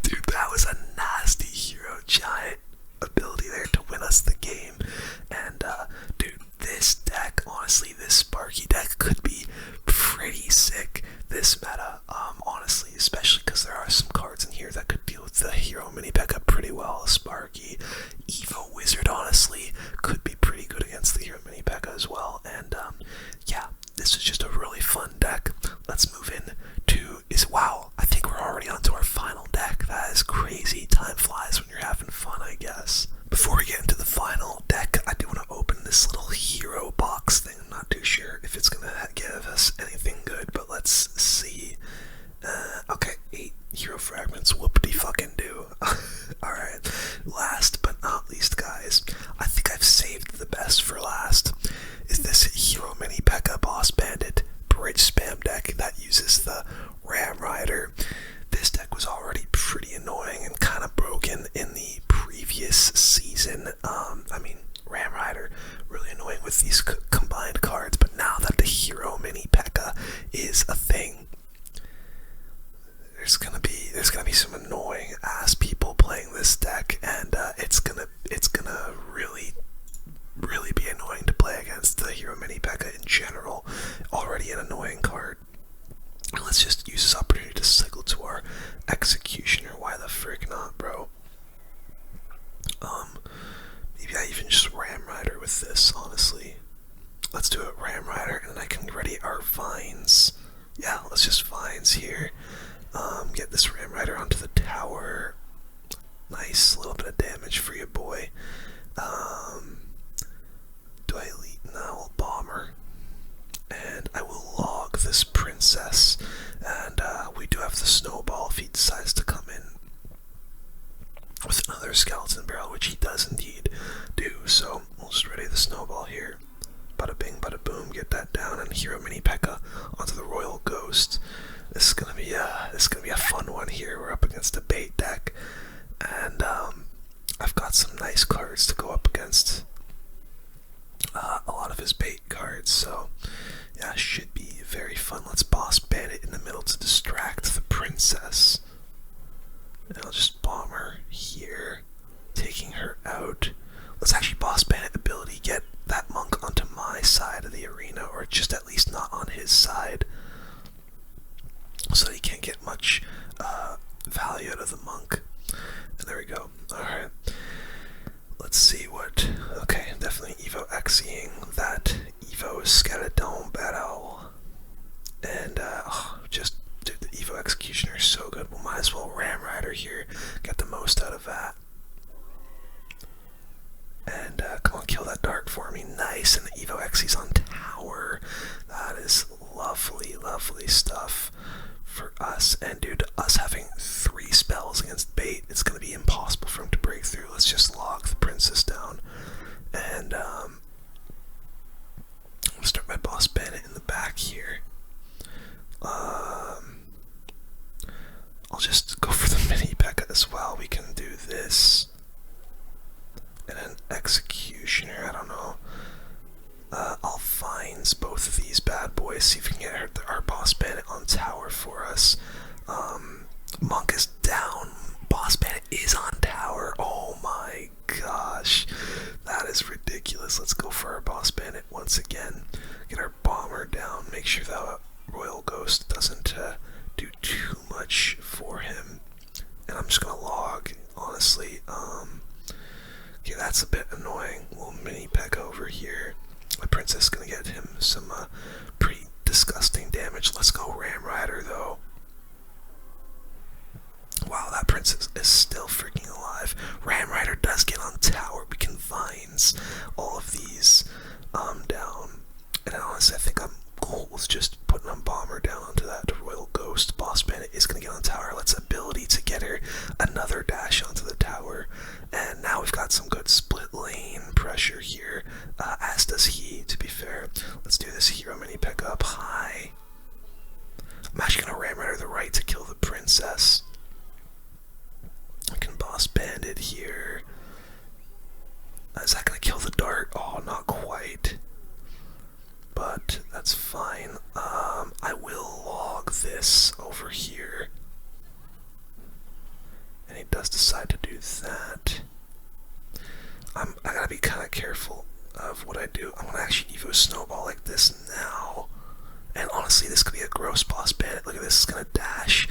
Dude, that was a nasty Hero Giant ability there to win us the game. And, dude, this deck, honestly, this Sparky deck could be pretty sick this meta, honestly, especially because there are some cards in here that could deal with the Hero Mini P.E.K.K.A pretty well. Sparky, Evo Wizard, honestly, could be pretty good against the Hero Mini P.E.K.K.A as well. And, yeah, this is just a really fun deck. Let's move in to, wow, I think we're already onto our final deck. That is crazy. Time flies when you're having fun, I guess. Before we get into the final deck, I do want to open this little hero box thing. I'm not too sure if it's going to give us anything good, but let's see. Okay, 8 hero fragments, whoopity fucking do. Alright, last but not least, guys, I think I've saved the best for last, is this Hero Mini P.E.K.K.A Boss Bandit Bridge Spam deck that uses the Ram Rider. This deck was already pretty annoying and kind of broken in the previous season. I mean, Ram Rider, really annoying with these combined cards, but now that the Hero Mini P.E.K.K.A is a thing, there's gonna be some annoying ass people playing this deck, and it it's gonna really be annoying to play against the Hero Mini P.E.K.K.A in general. Already an annoying card. And let's just use this opportunity to cycle to our Executioner. Why the frick not, bro? Maybe I even just Ram Rider with this, honestly. Let's do a Ram Rider, and then I can ready our Vines. Yeah, let's just Vines here. Get this Ram Rider onto the tower. Nice, a little bit of damage for you, boy. Do I elite? No, Bomber. And I will log this Princess. And we do have the Snowball if he decides to come in with another Skeleton Barrel, which he does indeed do. So we'll just ready the Snowball here. Bada bing, bada boom, get that down, and Hero Mini P.E.K.K.A onto the Royal Ghost. This is gonna be a fun one here. We're up against a bait deck, and I've got some nice cards to go up against a lot of his bait cards. So yeah, should be very fun. Let's Boss Bandit in the middle to distract the Princess, and I'll just bomb her here, taking her out. Let's actually Boss Bandit ability, get that monk onto my side of the arena, or just at least not on his side, so he can't get much value out of the monk. And there we go. Alright. Let's see what... Okay, definitely Evo Xing that Evo Skeleton Battle. And, just... Dude, the Evo Executioner is so good. We might as well Ram Rider here, get the most out of that. And come on, kill that dart for me. Nice. And the Evo Xy's on tower. That is lovely, lovely stuff for us. And dude, us having 3 spells against bait, it's going to be impossible for him to break through. Let's just log the Princess down. And I'll start my Boss Bandit in the back here. I'll just go for the Mini P.E.K.K.A as well. We can do this. And an Executioner, I don't know. I'll Vines both of these bad boys, see if we can get our Boss Bandit on tower for us. Monk is down. Boss Bandit is on tower. Oh my gosh. That is ridiculous. Let's go for our Boss Bandit once again. Get our Bomber down. Make sure that Royal Ghost doesn't do too much for him. And I'm just going to log, honestly. Okay, that's a bit annoying. Little Mini P.E.K.K.A over here. My Princess is gonna get him some pretty disgusting damage. Let's go Ram Rider though. Wow, that Princess is still freaking alive. Ram Rider does get on tower. We can Vines all of these down. And honestly, I think I'm cool with just putting a Bomber down onto that Royal Ghost. Boss Bandit is gonna get on tower. Let's ability to get her another dash onto the tower. And now we've got some good split lane pressure here, as does he, to be fair. Let's do this Hero Mini P.E.K.K.A up high. I'm actually going to Ram Rider the right to kill the Princess. I can Boss Bandit here. Is that going to kill the dart? Oh, not quite. But that's fine. I will log this over here. And he does decide to do that. I gotta be kind of careful of what I do. I'm gonna actually Evo Snowball like this now. And honestly, this could be a gross Boss Bandit. Look at this, it's gonna dash.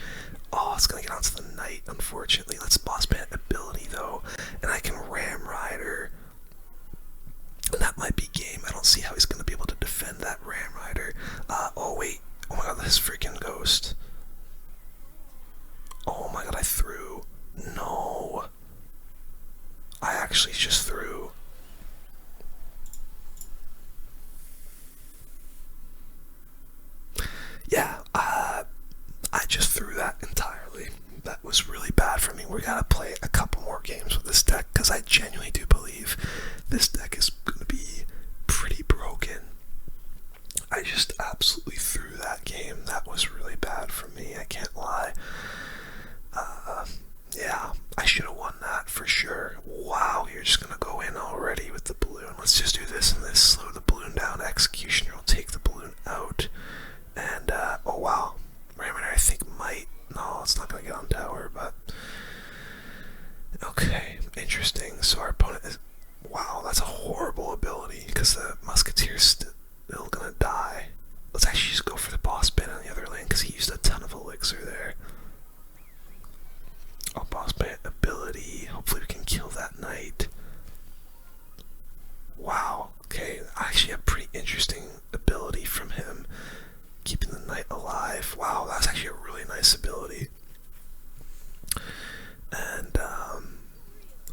Oh, it's gonna get onto the Knight, unfortunately. Let's Boss Bandit ability though. And I can Ram Rider. And that might be game. I don't see how he's gonna be able to defend that Ram Rider. Oh wait. Oh my god, this freaking Ghost. Oh my god, I threw. No. I actually just threw. Yeah, I just threw that entirely. That was really bad for me. We gotta play a couple more games with this deck, because I genuinely do believe this deck is gonna be pretty broken. I just absolutely threw that game. That was really bad for me, I can't lie. Yeah, I should have won that for sure. Wow, you're just gonna go in already with the balloon. Let's just do this and this. Slow the balloon down. Executioner will take the balloon out. And, oh wow. Ram Rider I think might. No, it's not gonna get on tower, but. Okay, interesting. So our opponent is... Wow, that's a horrible ability, because the Musketeer's still gonna die. Let's actually just go for the boss ban on the other lane, because he used a ton of elixir there. Oh, boss ban ability. Hopefully we can kill that knight. Wow, okay, actually a pretty interesting ability from him. Keeping the knight alive. Wow, that's actually a really nice ability. And,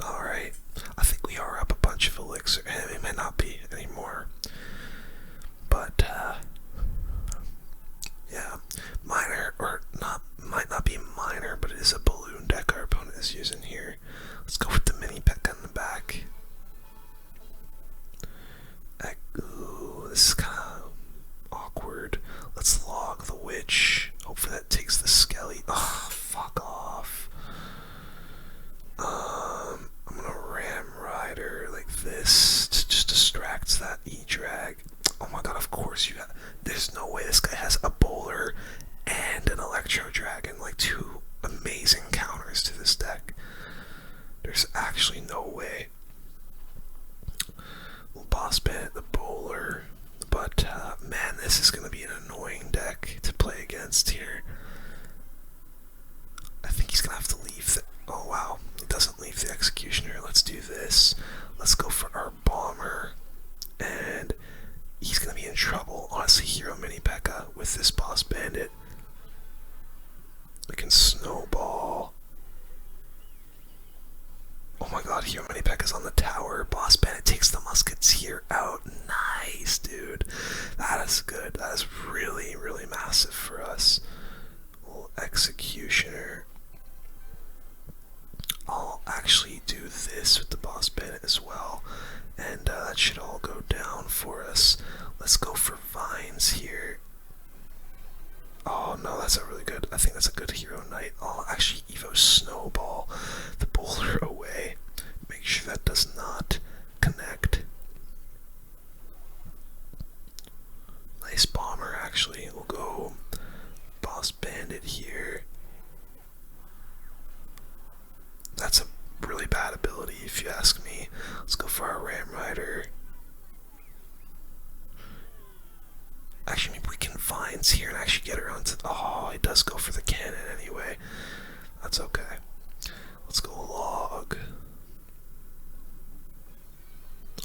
alright. I think we are up a bunch of elixir. It may not be anymore. But, yeah. Minor, or not, might not be minor, but it is a balloon deck our opponent is using here. Let's go with the mini PEKKA in the back. Ooh, this is kind of awkward. Let's log the witch. Hopefully that takes the skelly. Oh, fuck off. I'm gonna ram rider like this to just distract that E-drag. Oh my god, of course you have. There's no way this guy has a bowler and an electro dragon, like two amazing counters to this deck. There's actually no way. We'll boss ban the bowler, but man, this is gonna be an annoying deck to play against here. I think he's gonna have to leave the... Oh wow, he doesn't leave the executioner. Let's do this. Let's go for our bomber, and he's gonna be in trouble. Honestly, hero mini PEKKA with this boss bandit. We can snowball. Oh my god, hero mini PEKKA's on the tower. Boss bandit takes the musketeer out. Nice, dude. That is good. That is really, really massive for us. Little executioner. I'll actually do this with the boss bandit as well, and that should all go down for us. Let's go for vines here. Oh no, that's a really good... I think that's a good hero knight. I'll actually Evo snowball the bowler away. Make sure that does not connect. Nice bomber, actually. We'll go boss bandit here. That's a really bad ability if you ask me. Let's go for our ram rider. Actually, maybe we can vines here and actually get around to... Oh, he does go for the cannon anyway. That's okay. Let's go log.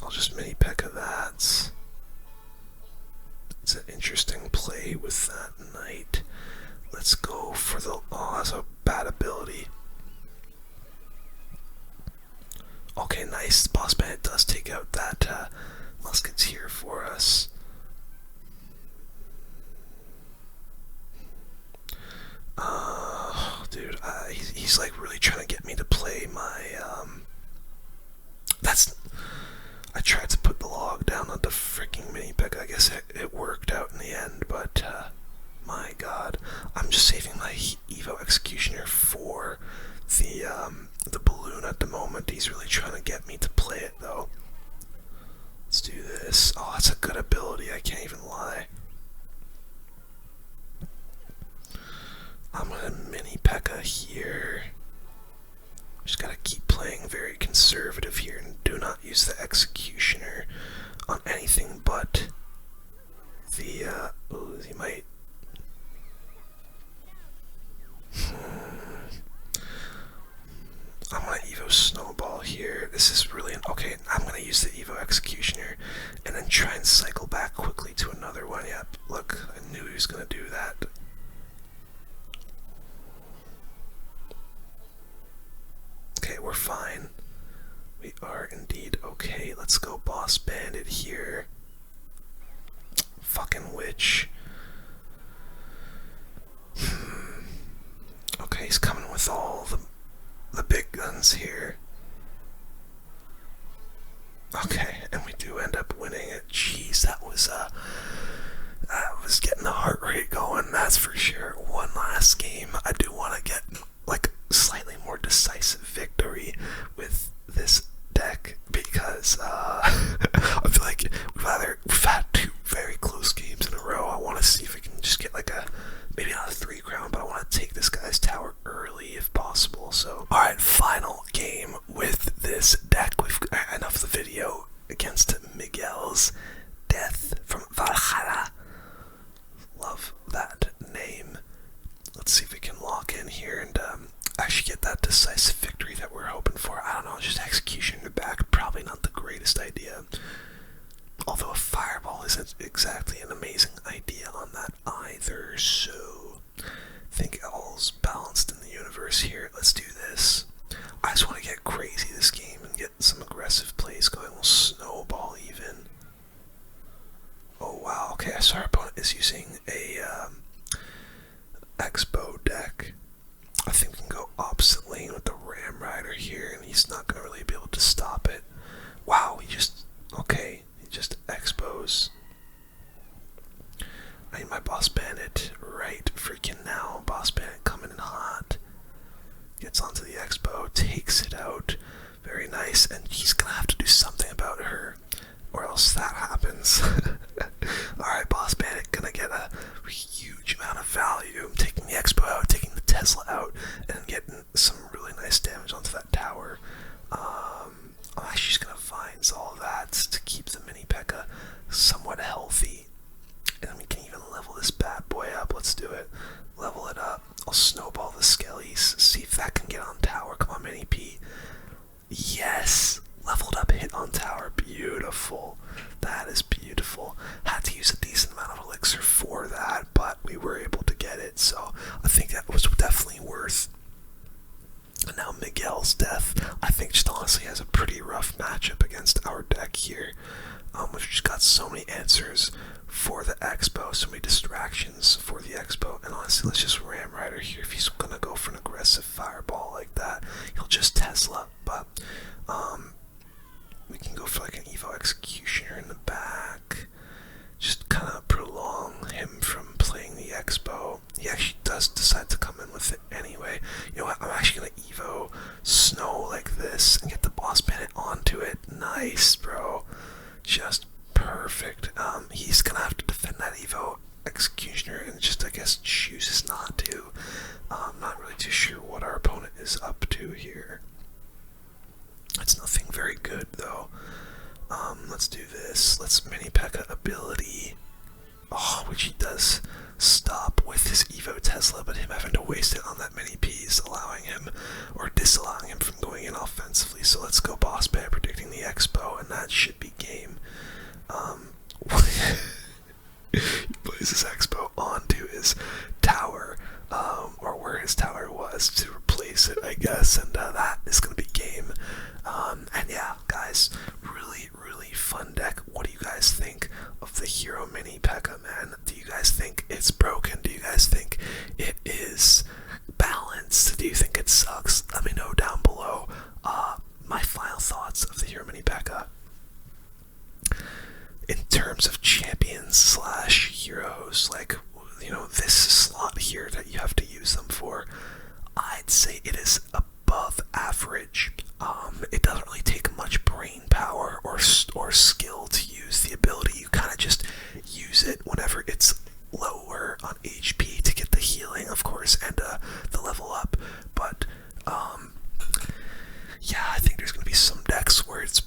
I'll just mini PEKKA that. It's an interesting play with that knight. Let's go for the... Oh, that's a bad ability. Okay, nice. Boss bandit does take out that musketeer for us. Dude, he's like really trying to get me to play my, I tried to put the log down on the freaking mini PEKKA. I guess it worked out in the end, but, my god. I'm just saving my Evo Executioner for the balloon at the moment. He's really trying to get me to play it, though. Let's do this. Oh, that's a good ability, I can't even lie. I'm gonna mini PEKKA here. Just gotta keep playing very conservative here and do not use the executioner on anything but the, ooh, he might... I'm gonna Evo snowball here. This is really... Okay, I'm gonna use the Evo executioner and then try and cycle back quickly to another one. Yep, look, I knew he was gonna do that. Okay, we're fine. We are indeed okay. Let's go boss bandit here. Fucking witch. Okay, he's coming with all the big guns here. Okay, and we do end up winning it. Jeez, that was getting the heart rate going, that's for sure. One last game. I do want to get like slightly more decisive victory with this deck because I feel like we've had two very close games in a row. I want to see if we can just get like maybe not a 3 crown, but I want to take this guy's tower early if possible. So, alright, final game with this so think all's balanced in the universe here. Let's do this. I just want to get crazy this game and get some aggressive plays going. We'll snowball even. Oh wow, okay, so our opponent is using a Expo deck. I think we can go opposite lane with the Ram Rider here, and he's not going to really be able to stop it. Wow, he just expos. I need my Boss Bandit right freaking now. Boss Bandit coming in hot. Gets onto the Expo, takes it out. Very nice, and he's going to have to do something about her, or else that happens. Alright, Boss Bandit gonna get a huge amount of value. Taking the Expo out, taking the Tesla out, and getting some really nice damage onto that tower. I'm actually just gonna Vines all that to keep the mini P.E.K.K.A somewhat healthy. And we can even level this bad boy up. Let's do it. Level it up. I'll snowball the Skellies. See if that can get on tower. Come on, Mini P. Yes! Leveled up hit on tower. Beautiful. That is beautiful. Had to use a decent amount of elixir for that, but we were able to get it, so I think that was definitely worth. And now Miguel's death, I think, just honestly has a pretty rough matchup against our deck here. We've just got so many answers for the Expo, so many distractions for the Expo, and honestly, let's just Ram Rider here. If he's gonna go for an aggressive fireball like that, he'll just Tesla, but we can go for like an Evo Executioner in the back, just kind of prolong him from playing the Expo. He actually does decide to come in with it anyway. You know what, I'm actually gonna Evo Snow like this and get the Boss Bandit onto it. Nice, bro. Just perfect. He's gonna have to defend that Evo Executioner and just, I guess, chooses not to. I'm not really too sure what our opponent is up to here. It's nothing very good though. Let's do this. Let's mini P.E.K.K.A ability. Oh, which he does stop with his Evo Tesla, but him having to waste it on that mini P is allowing him, or disallowing him from going in offensively. So let's go Boss Bandit predicting the Expo, and that should be game. He plays his Expo onto his tower, or where his tower was, to replace it, I guess, and that is going to be game. And yeah, guys, really, really fun deck. What do you guys think of the Hero Mini P.E.K.K.A, man? Do you guys think it's broken? Do you guys think it is balanced? Do you think it sucks? Let me know down below. My final thoughts of the Hero Mini P.E.K.K.A. In terms of champions slash heroes, like, you know, this slot here that you have to use them for, I'd say it is above average. It doesn't really take much brain power or skill to use the ability. You kind of just use it whenever it's lower on HP to get the healing, of course, and the level up. But yeah, I think there's going to be some decks where it's